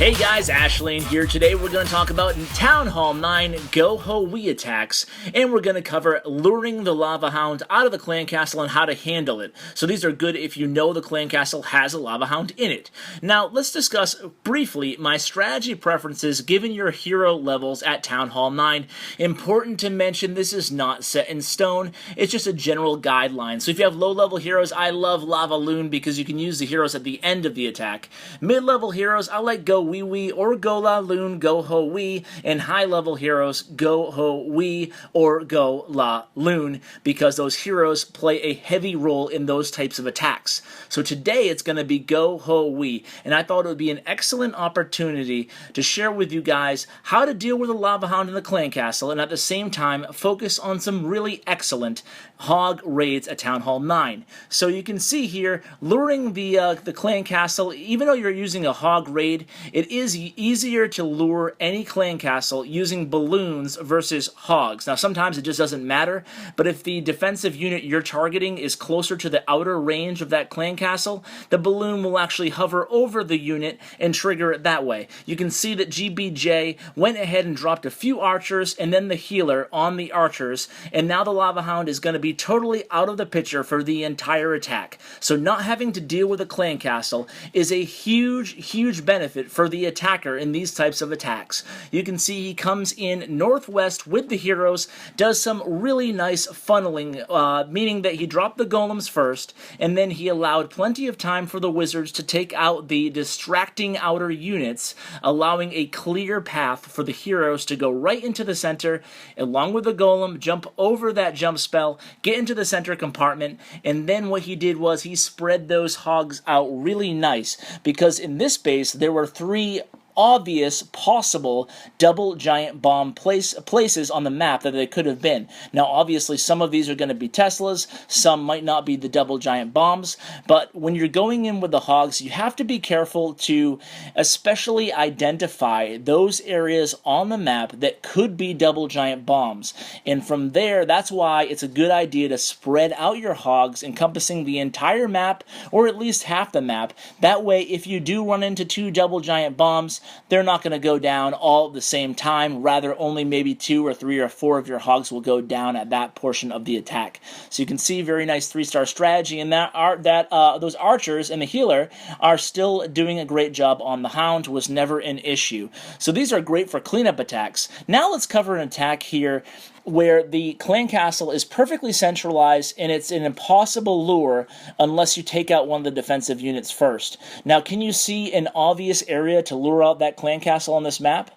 Hey guys, Ashley here. Today we're going to talk about Town Hall 9 GoHoWi attacks, and we're going to cover luring the Lava Hound out of the clan castle and how to handle it. So these are good if you know the clan castle has a Lava Hound in it. Now let's discuss briefly my strategy preferences given your hero levels at Town Hall 9. Important to mention, this is not set in stone, it's just a general guideline. So if you have low level heroes, I love Lava Loon because you can use the heroes at the end of the attack. Mid-level heroes, I like GoWi or GoLaLoon, GoHoWi, and high-level heroes, GoHoWi or GoLaLoon, because those heroes play a heavy role in those types of attacks. So today it's going to be GoHoWi, and I thought it would be an excellent opportunity to share with you guys how to deal with a Lava Hound in the clan castle, and at the same time focus on some really excellent hog raids at Town Hall 9. So you can see here, luring the clan castle, even though you're using a hog raid, it is easier to lure any clan castle using balloons versus hogs. Now sometimes it just doesn't matter, but if the defensive unit you're targeting is closer to the outer range of that clan castle, the balloon will actually hover over the unit and trigger it that way. You can see that GBJ went ahead and dropped a few archers and then the healer on the archers, and now the Lava Hound is going to be totally out of the picture for the entire attack. So not having to deal with a clan castle is a huge benefit for the attacker in these types of attacks. You can see he comes in northwest with the heroes, does some really nice funneling, meaning that he dropped the golems first, and then he allowed plenty of time for the wizards to take out the distracting outer units, allowing a clear path for the heroes to go right into the center, along with the golem, jump over that jump spell, get into the center compartment, and then what he did was he spread those hogs out really nice, because in this base there were three obvious possible double giant bomb places on the map that they could have been. Now obviously some of these are going to be Teslas, some might not be the double giant bombs, but when you're going in with the hogs, you have to be careful to especially identify those areas on the map that could be double giant bombs. And from there, that's why it's a good idea to spread out your hogs encompassing the entire map, or at least half the map. That way, if you do run into two double giant bombs, they're not going to go down all at the same time. Rather, only maybe 2 or 3 or 4 of your hogs will go down at that portion of the attack. So you can see very nice 3-star strategy, and those archers and the healer are still doing a great job on the Hound. Was never an issue. So these are great for cleanup attacks. Now let's cover an attack here where the clan castle is perfectly centralized and it's an impossible lure unless you take out one of the defensive units first. Now, can you see an obvious area to lure out that clan castle on this map?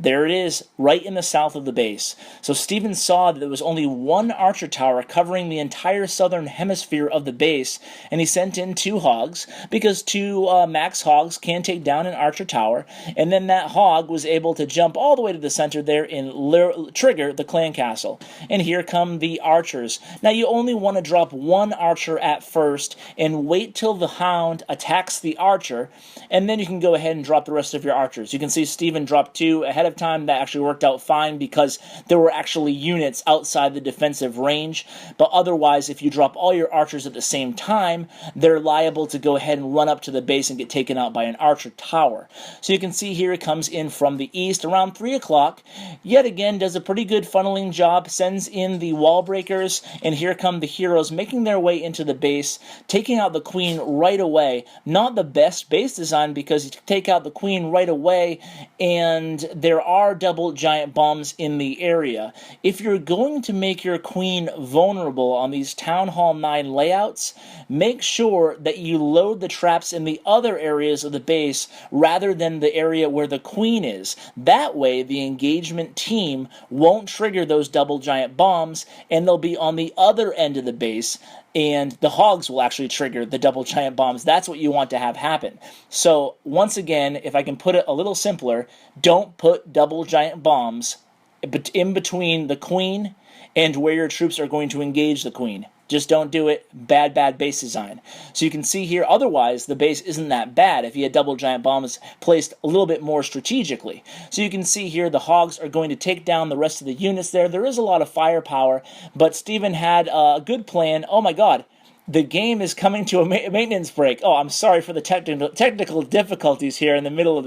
There it is, right in the south of the base. So Steven saw that there was only one archer tower covering the entire southern hemisphere of the base, and he sent in 2 hogs, because 2 max hogs can take down an archer tower, and then that hog was able to jump all the way to the center there and trigger the clan castle. And here come the archers. Now you only want to drop 1 archer at first, and wait till the Hound attacks the archer, and then you can go ahead and drop the rest of your archers. You can see Steven dropped 2 ahead of time. That actually worked out fine because there were actually units outside the defensive range, but otherwise if you drop all your archers at the same time, they're liable to go ahead and run up to the base and get taken out by an archer tower. So you can see here it comes in from the east around 3 o'clock, yet again does a pretty good funneling job, sends in the wall breakers, and here come the heroes making their way into the base, taking out the queen right away. Not the best base design, because you take out the queen right away and there are double giant bombs in the area. If you're going to make your queen vulnerable on these Town Hall 9 layouts, make sure that you load the traps in the other areas of the base rather than the area where the queen is. That way the engagement team won't trigger those double giant bombs, and they'll be on the other end of the base, and the hogs will actually trigger the double giant bombs. That's what you want to have happen. So once again, if I can put it a little simpler, don't put double giant bombs in between the queen and where your troops are going to engage the queen. Just don't do it. Bad base design. So you can see here, otherwise, the base isn't that bad if you had double giant bombs placed a little bit more strategically. So you can see here, the hogs are going to take down the rest of the units there. There is a lot of firepower, but Steven had a good plan. Oh my god. The game is coming to a maintenance break. Oh, I'm sorry for the technical difficulties here in the middle of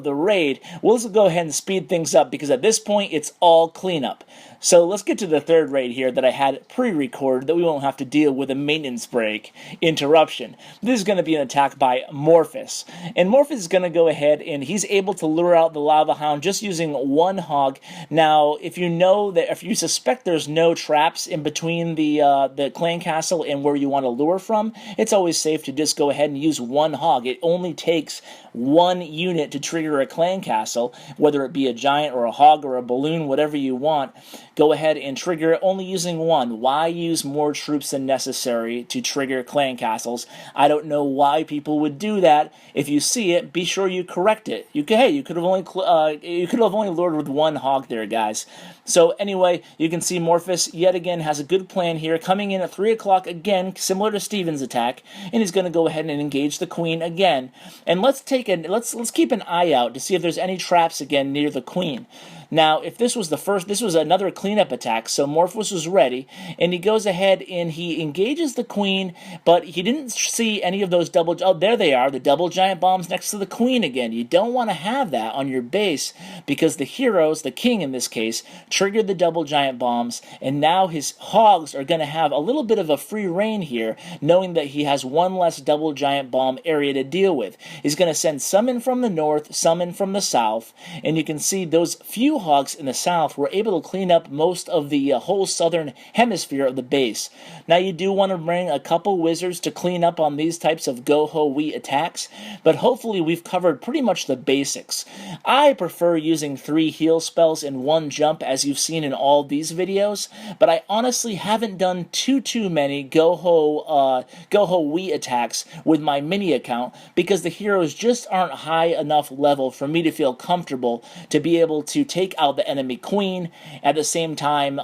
the raid. We'll just go ahead and speed things up because at this point it's all cleanup. So let's get to the third raid here that I had pre-recorded that we won't have to deal with a maintenance break interruption. This is going to be an attack by Morphus. And Morphus is going to go ahead and he's able to lure out the Lava Hound just using one hog. Now, if you suspect there's no traps in between the clan castle and where you want to lure from, it's always safe to just go ahead and use one hog. It only takes one unit to trigger a clan castle, whether it be a giant or a hog or a balloon, whatever you want. Go ahead and trigger it only using one. Why use more troops than necessary to trigger clan castles? I don't know why people would do that. If you see it, be sure you correct it. You could have only lured with one hog there, guys. So anyway, you can see Morphus yet again has a good plan here, coming in at 3 o'clock again, similar to Steven's attack, and he's going to go ahead and engage the queen again. And let's keep an eye out to see if there's any traps again near the queen. Now, if this was another cleanup attack, so Morphus was ready, and he goes ahead and he engages the queen, but he didn't see any of those there they are, the double giant bombs next to the queen again. You don't want to have that on your base, because the heroes, the king in this case, triggered the double giant bombs, and now his hogs are going to have a little bit of a free reign here, knowing that he has one less double giant bomb area to deal with. He's going to send some in from the north, some in from the south, and you can see those few hogs in the south were able to clean up most of the whole southern hemisphere of the base. Now you do want to bring a couple wizards to clean up on these types of GoHoWi attacks, but hopefully we've covered pretty much the basics. I prefer using 3 heal spells in one jump, as you've seen in all these videos, but I honestly haven't done too many GoHoWi attacks with my mini account because the heroes just aren't high enough level for me to feel comfortable to be able to take out the enemy queen, at the same time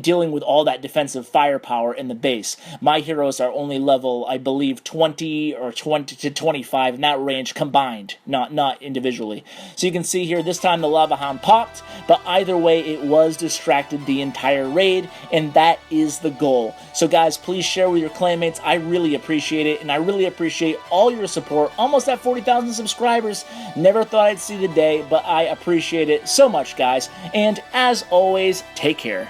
dealing with all that defensive firepower in the base. My heroes are only level, I believe, 20 or 20 to 25 in that range combined, not individually. So you can see here, this time the Lava Hound popped, but either way it was distracted the entire raid, and that is the goal. So guys, please share with your clanmates. I really appreciate it, and I really appreciate all your support. Almost at 40,000 subscribers. Never thought I'd see the day, but I appreciate it so much, guys. And as always, take care.